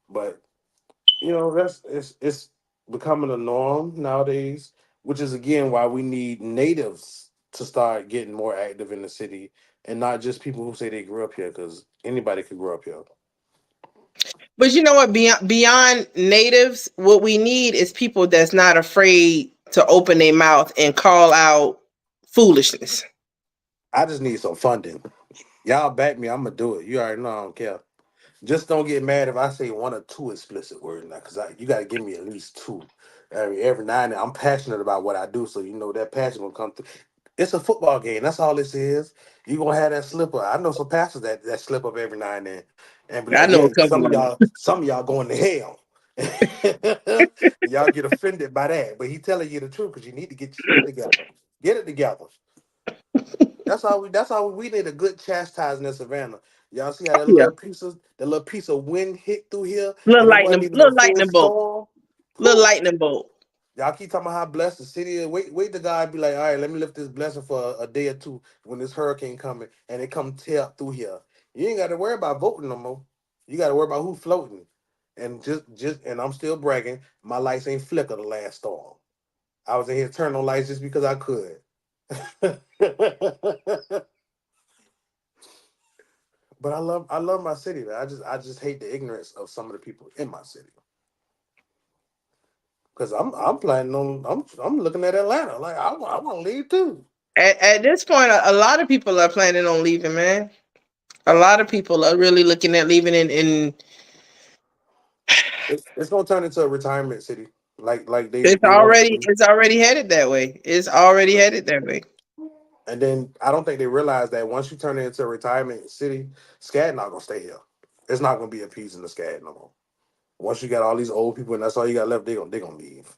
But that's it's becoming a norm nowadays, which is again why we need natives to start getting more active in the city and not just people who say they grew up here because anybody could grow up here. But you know what? Beyond natives, what we need is people that's not afraid to open their mouth and call out foolishness. I just need some funding. Y'all back me, I'm gonna do it. You already know I don't care. Just don't get mad if I say one or two explicit words now, because you got to give me at least two. I mean, every now and then, I'm passionate about what I do, so that passion will come through. It's a football game. That's all this is. You gonna have that slip up. I know some pastors that slip up every now and be I like, know "Yeah, a couple of them. some of y'all going to hell." Y'all get offended by that, but he telling you the truth because you need to get your shit together. Get it together. That's all we need a good chastising in Savannah. Y'all see how Yeah, that little piece of wind hit through here, and it wasn't even a little full lightning bolt, storm. little Whew. lightning bolt. Y'all keep talking about how blessed the city is. Wait, the God be like, all right, let me lift this blessing for a day or two when this hurricane coming, and it come tear up through here. You ain't got to worry about voting no more. You got to worry about who floating. And and I'm still bragging. My lights ain't flicker the last storm. I was in here turning on lights just because I could. But I love my city. I just hate the ignorance of some of the people in my city. Because I'm planning on I'm looking at Atlanta like I want to leave too. At this point, a lot of people are planning on leaving, man. A lot of people are really looking at leaving in It's gonna turn into a retirement city, like it's they want it to already be. it's already headed that way. It's already headed that way. And then I don't think they realize that once you turn it into a retirement city, SCAD not gonna stay here. It's not gonna be a piece in the SCAD no more. Once you got all these old people and that's all you got left, they gonna leave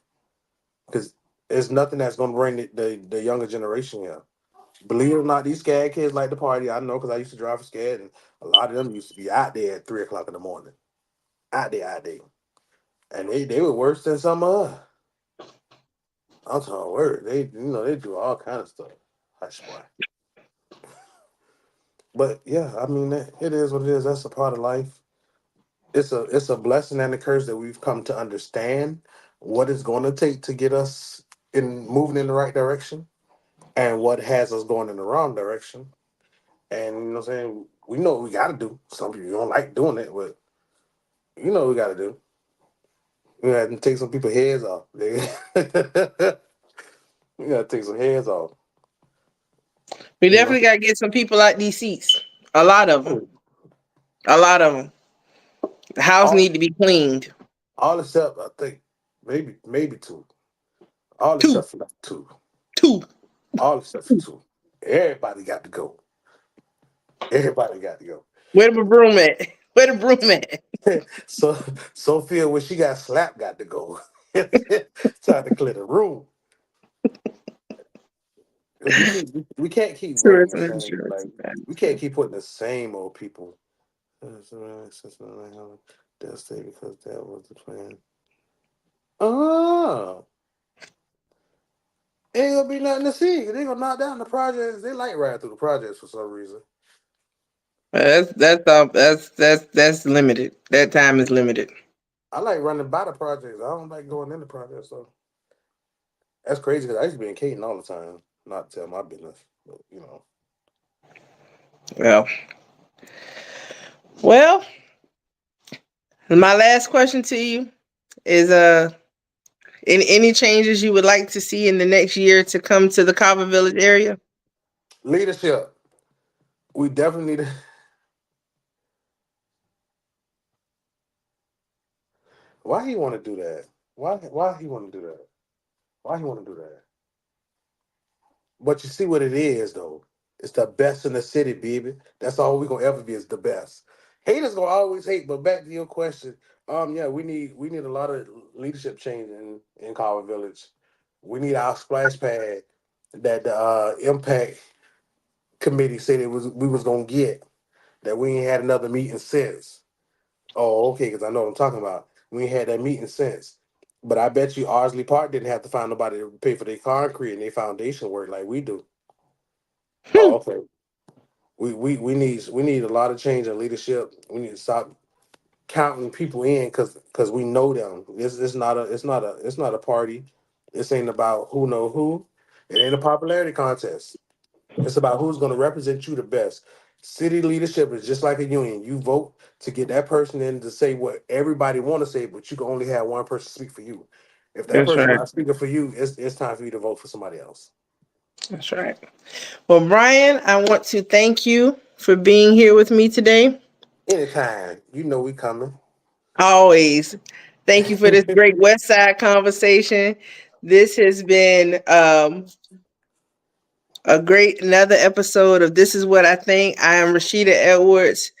because there's nothing that's gonna bring the younger generation here. Believe it or not, these SCAD kids like to party. I know because I used to drive for SCAD, and a lot of them used to be out there at 3 o'clock in the morning, out there, and they were worse than some of us. I'm talking word. They do all kind of stuff. Hush boy. But yeah, I mean it is what it is. That's a part of life. It's a blessing and a curse that we've come to understand what it's going to take to get us in moving in the right direction, and what has us going in the wrong direction. And you know what I'm saying? We know what we gotta do. Some people don't like doing it, but you know what we gotta do. We gotta take some people's heads off. we gotta take some heads off, We you know. definitely got to get some people out these seats. A lot of them. A lot of them. The house All need to be cleaned. all except I think maybe two. All Two, except for two. two. All except for two. Everybody got to go. Everybody got to go. Where the broom at? Where the broom at? So Sophia, when she got slapped, got to go. Trying to clear the room. Because we can't keep voting the Tourism same. insurance. Like we can't keep putting the same old people. They'll stay because that was the plan. Oh, ain't gonna be nothing to see. They gonna knock down the projects. They like riding through the projects for some reason. That's limited. That time is limited. I like running by the projects. I don't like going in the projects. So that's crazy because I used to be in Caton all the time. Not to tell my business, but. Well, well, my last question to you is any changes you would like to see in the next year to come to the Carver Village area? Leadership. We definitely need to. Why he want to do that? Why he want to do that? Why he want to do that? But you see what it is though. It's the best in the city, baby. That's all we gonna ever be is the best. Haters gonna always hate. But back to your question, yeah, we need a lot of leadership change in Carver Village. We need our splash pad that the impact committee said it was we was gonna get. That we ain't had another meeting since. Oh, okay, because I know what I'm talking about. We ain't had that meeting since. But I bet you Ardsley Park didn't have to find nobody to pay for their concrete and their foundation work like we do. Hmm, Oh, okay. We need a lot of change in leadership. We need to stop counting people in because we know them. It's not a party. This ain't about who know who. It ain't a popularity contest. It's about who's going to represent you the best. City leadership is just like a union. You vote to get that person in to say what everybody want to say, but you can only have one person speak for you. If that that's person right. not speaking for you, it's time for you to vote for somebody else. That's right. Well, Brian, I want to thank you for being here with me today. Anytime, you know we coming. Always. Thank you for this great West Side conversation. This has been a great another episode of This Is What I Think. I am Rashida Edwards.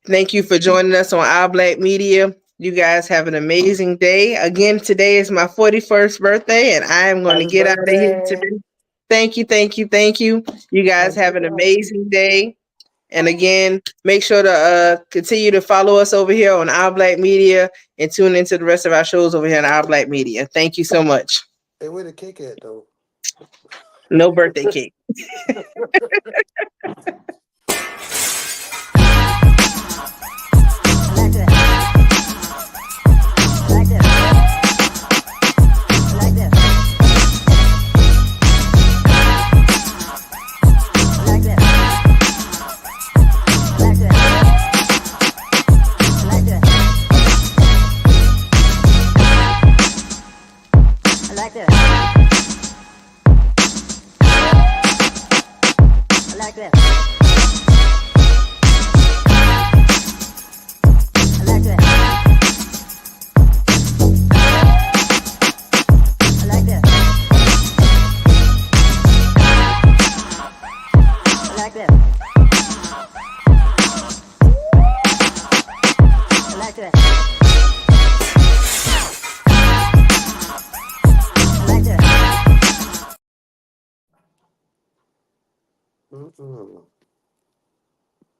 Thank you for joining us on Our Black Media. You guys have an amazing day. Again, today is my 41st birthday, and I am going to Happy get out of here birthday. today. Thank you, thank you, thank you. You guys Happy have an birthday. amazing day. And again, make sure to continue to follow us over here on Our Black Media and tune into the rest of our shows over here on Our Black Media. Thank you so much. Hey, where the cake at though? No birthday cake. Mm-mm.